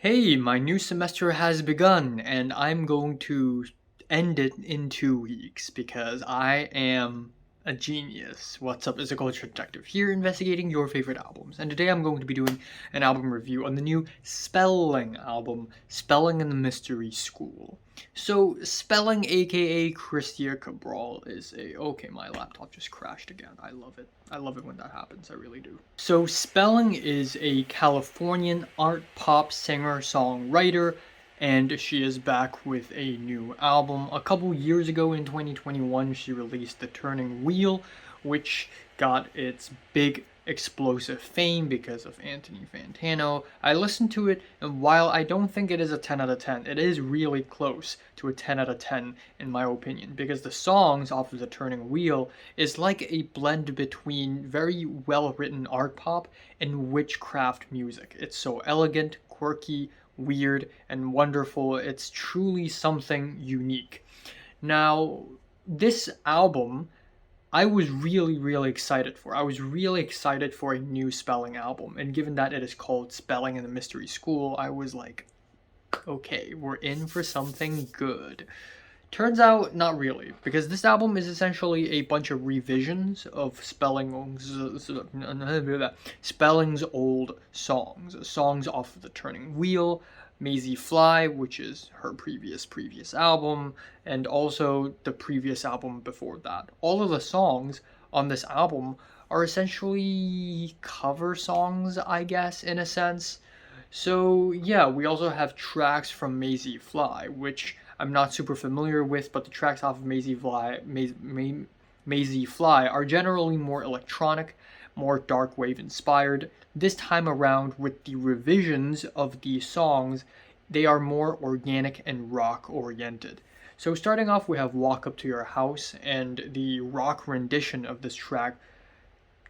Hey, my new semester has begun, and I'm going to end it in 2 weeks because I am a genius. What's up, is a culture detective here investigating your favorite albums. And today I'm going to be doing an album review on the new Spelling album, Spelling in the Mystery School. So, Spelling, aka Christia Cabral, is a. Okay, my laptop just crashed again. I love it. I love it when that happens, I really do. So, Spelling is a Californian art pop singer songwriter, and she is back with a new album. A couple years ago in 2021, she released The Turning Wheel, which got its big explosive fame because of Anthony Fantano. I listened to it, and while I don't think it is a 10 out of 10, it is really close to a 10 out of 10 in my opinion, because the songs off of The Turning Wheel is like a blend between very well written art pop and witchcraft music. It's so elegant, quirky, weird, and wonderful. It's truly something unique. Now, this album I was really excited for. I was really excited for a new Spelling album, and given that it is called Spelling in the Mystery School, I was like, okay, we're in for something good. Turns out, not really, because this album is essentially a bunch of revisions of Spelling's old songs off of The Turning Wheel, Maisie Fly, which is her previous album, and also the previous album before that. All of the songs on this album are essentially cover songs, I guess, in a sense. So yeah, we also have tracks from Maisie Fly, which I'm not super familiar with, but the tracks off of Maisie Fly are generally more electronic, more dark wave inspired. This time around, with the revisions of the songs, they are more organic and rock oriented. So starting off, we have Walk Up to Your House, and the rock rendition of this track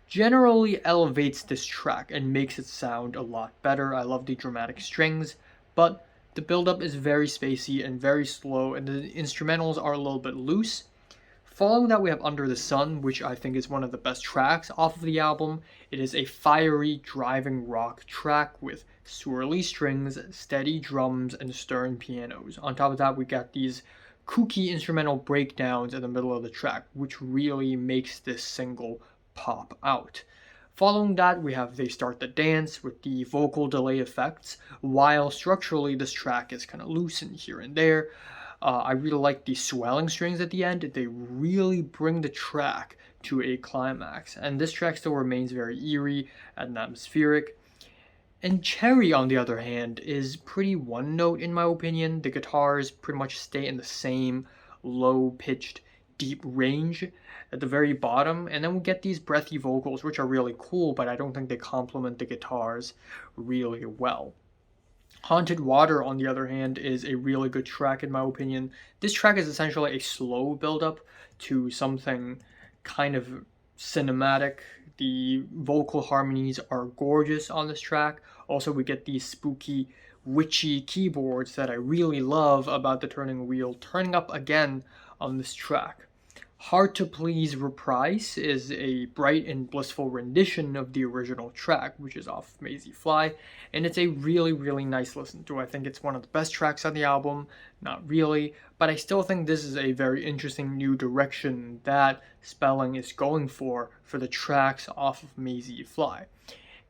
generally elevates this track and makes it sound a lot better. I love the dramatic strings, but the build-up is very spacey and very slow, and the instrumentals are a little bit loose. Following that, we have Under the Sun, which I think is one of the best tracks off of the album. It is a fiery, driving rock track with swirly strings, steady drums, and stern pianos. On top of that, we got these kooky instrumental breakdowns in the middle of the track, which really makes this single pop out. Following that, we have They Start the Dance with the vocal delay effects, while structurally this track is kind of loosened here and there. I really like the swelling strings at the end. They really bring the track to a climax, and this track still remains very eerie and atmospheric. And Cherry, on the other hand, is pretty one note in my opinion. The guitars pretty much stay in the same low pitched, deep range at the very bottom, and then we get these breathy vocals, which are really cool, but I don't think they complement the guitars really well. Haunted Water, on the other hand, is a really good track in my opinion. This track is essentially a slow build-up to something kind of cinematic. The vocal harmonies are gorgeous on this track. Also, we get these spooky, witchy keyboards that I really love about The Turning Wheel turning up again on this track. Hard to Please Reprise is a bright and blissful rendition of the original track, which is off Maisie Fly, and it's a really nice listen to. I think it's one of the best tracks on the album, not really, but I still think this is a very interesting new direction that Spelling is going for the tracks off of Maisie Fly.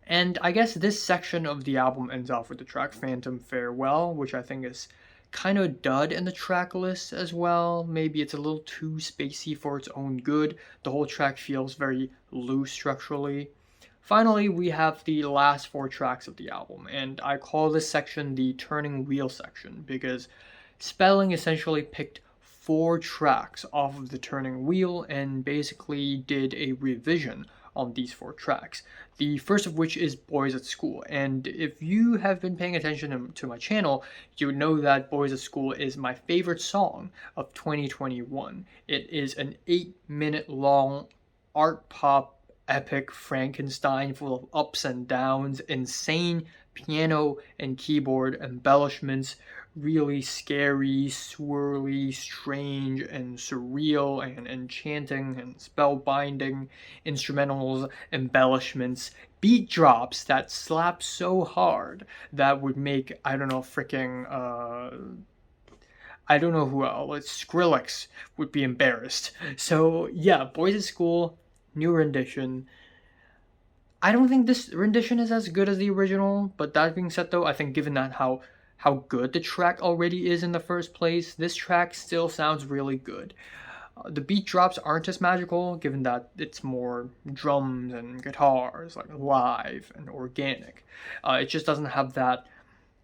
And I guess this section of the album ends off with the track Phantom Farewell, which I think is kind of dud in the track list as well. Maybe it's a little too spacey for its own good. The whole track feels very loose structurally. Finally, we have the last four tracks of the album, and I call this section the Turning Wheel section because Spelling essentially picked four tracks off of the Turning Wheel and basically did a revision on these four tracks. The first of which is Boys at School, and if you have been paying attention to my channel, you would know that Boys at School is my favorite song of 2021. It is an 8-minute long art pop epic Frankenstein full of ups and downs, insane piano and keyboard embellishments, really scary, swirly, strange, and surreal, and enchanting, and spellbinding instrumentals, embellishments, beat drops that slap so hard that would make, I don't know, freaking, I don't know who else, Skrillex would be embarrassed. So, yeah, Boys at School, new rendition. I don't think this rendition is as good as the original, but that being said, though, I think given that how good the track already is in the first place, this track still sounds really good. The beat drops aren't as magical, given that it's more drums and guitars, like live and organic. It just doesn't have that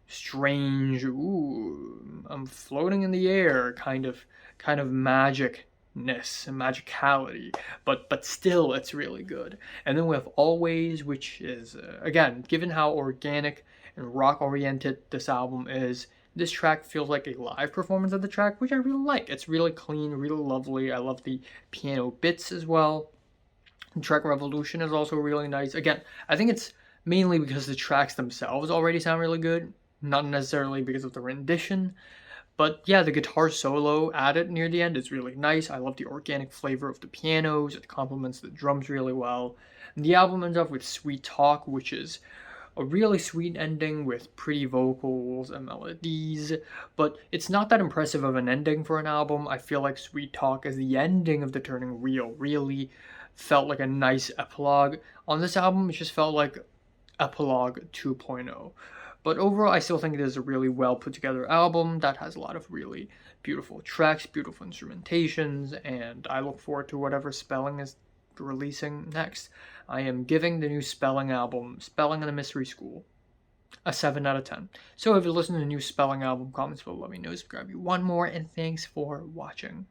strange, ooh, I'm floating in the air kind of magicness and magicality, but still it's really good. And then we have Always, which is again, given how organic and rock oriented this album is, this track feels like a live performance of the track, which I really like. It's really clean, really lovely. I love the piano bits as well. Track Revolution is also really nice. Again, I think it's mainly because the tracks themselves already sound really good, not necessarily because of the rendition. But yeah, the guitar solo added near the end is really nice. I love the organic flavor of the pianos. It complements the drums really well. And the album ends up with Sweet Talk, which is a really sweet ending with pretty vocals and melodies, but it's not that impressive of an ending for an album. I feel like Sweet Talk as the ending of The Turning Real really felt like a nice epilogue. On this album, it just felt like Epilogue 2.0. But overall, I still think it is a really well put together album that has a lot of really beautiful tracks, beautiful instrumentations, and I look forward to whatever Spelling is releasing next. I am giving the new Spelling album, Spelling in the Mystery School, a 7 out of 10. So if you listen to the new Spelling album, comments below, let me know, subscribe you one more, and thanks for watching.